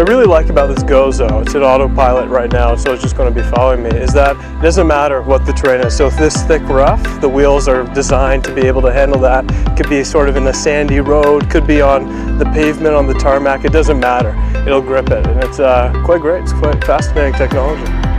What I really like about this Gozo, it's an autopilot right now, so it's just going to be following me, is that it doesn't matter what the terrain is. So if this thick rough, the wheels are designed to be able to handle that. It could be sort of in a sandy road, could be on the pavement, on the tarmac, it doesn't matter. It'll grip it, and it's quite great. It's quite fascinating technology.